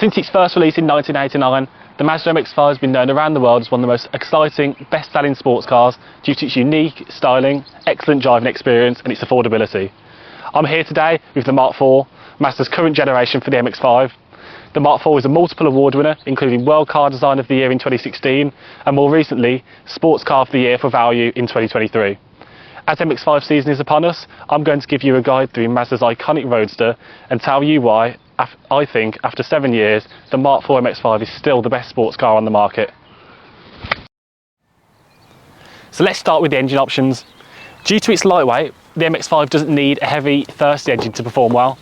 Since its first release in 1989, the Mazda MX-5 has been known around the world as one of the most exciting, best-selling sports cars due to its unique styling, excellent driving experience and its affordability. I'm here today with the Mark IV, Mazda's current generation for the MX-5. The Mark IV is a multiple award winner, including World Car Design of the Year in 2016 and more recently, Sports Car of the Year for Value in 2023. As MX-5 season is upon us, I'm going to give you a guide through Mazda's iconic roadster and tell you why I think after 7 years, the Mark IV MX-5 is still the best sports car on the market. So let's start with the engine options. Due to its lightweight, the MX-5 doesn't need a heavy, thirsty engine to perform well.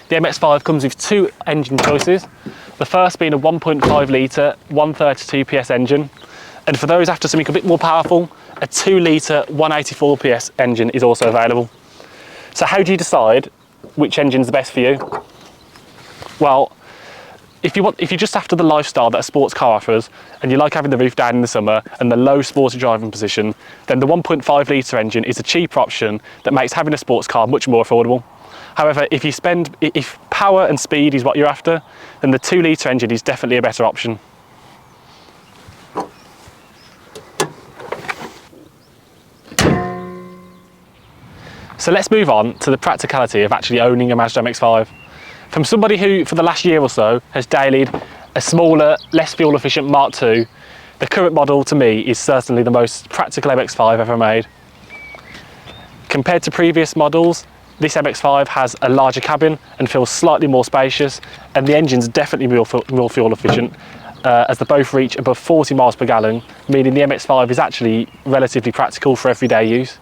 The MX-5 comes with two engine choices, the first being a 1.5 litre 132 PS engine, and for those after something a bit more powerful, a 2 litre 184 PS engine is also available. So how do you decide which engine's the best for you? Well, if you're just after the lifestyle that a sports car offers, and you like having the roof down in the summer and the low sporty driving position, then the 1.5 litre engine is a cheaper option that makes having a sports car much more affordable. However, if power and speed is what you're after, then the 2 litre engine is definitely a better option. So let's move on to the practicality of actually owning a Mazda MX-5. From somebody who, for the last year or so, has dailied a smaller, less fuel efficient Mark II, the current model to me is certainly the most practical MX-5 ever made. Compared to previous models, this MX-5 has a larger cabin and feels slightly more spacious, and the engine's definitely more fuel efficient, as they both reach above 40 miles per gallon, meaning the MX-5 is actually relatively practical for everyday use.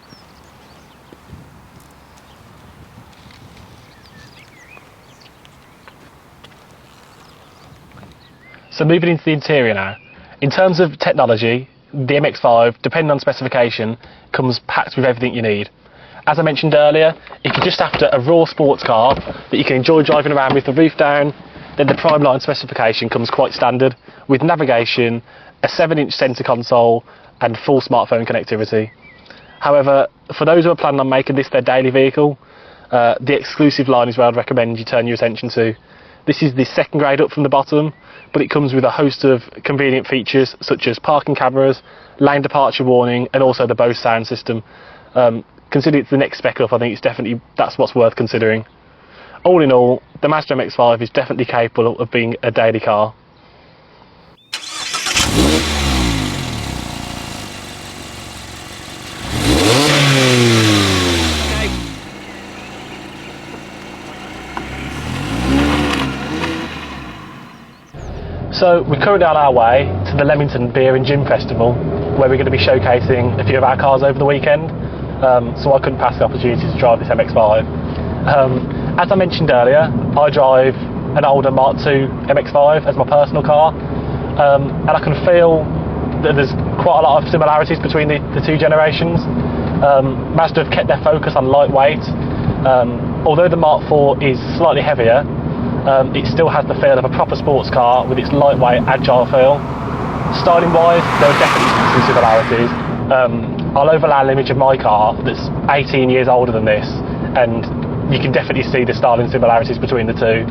So moving into the interior now. In terms of technology, the MX-5, depending on specification, comes packed with everything you need. As I mentioned earlier, if you're just after a raw sports car that you can enjoy driving around with the roof down, then the prime line specification comes quite standard, with navigation, a 7-inch centre console and full smartphone connectivity. However, for those who are planning on making this their daily vehicle, the exclusive line is where I'd recommend you turn your attention to. This is the second grade up from the bottom, but it comes with a host of convenient features such as parking cameras, lane departure warning, and also the Bose sound system. Consider it's the next spec up. I think that's what's worth considering. All in all, the Mazda MX-5 is definitely capable of being a daily car. So we're currently on our way to the Leamington Beer and Gin Festival, where we're going to be showcasing a few of our cars over the weekend. So I couldn't pass the opportunity to drive this MX-5. As I mentioned earlier, I drive an older Mark II MX-5 as my personal car, and I can feel that there's quite a lot of similarities between the two generations. Mazda have kept their focus on lightweight. Although the Mark IV is slightly heavier, it still has the feel of a proper sports car with its lightweight, agile feel. Styling wise, there are definitely some similarities. I'll overlay an image of my car that's 18 years older than this, and you can definitely see the styling similarities between the two.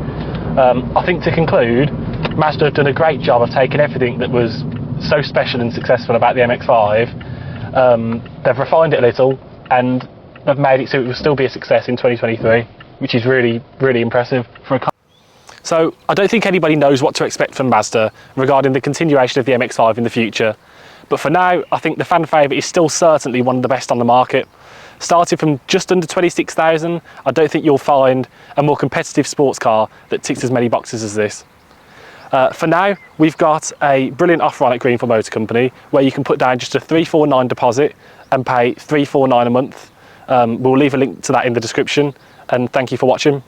I think to conclude, Mazda have done a great job of taking everything that was so special and successful about the MX-5. They've refined it a little, and they've made it so it will still be a success in 2023, which is really, really impressive for a car. So I don't think anybody knows what to expect from Mazda regarding the continuation of the MX-5 in the future. But for now, I think the fan favourite is still certainly one of the best on the market. Starting from just under 26,000, I don't think you'll find a more competitive sports car that ticks as many boxes as this. For now, we've got a brilliant offer on at Greenfield Motor Company where you can put down just a £349 deposit and pay £349 a month. We'll leave a link to that in the description, and thank you for watching.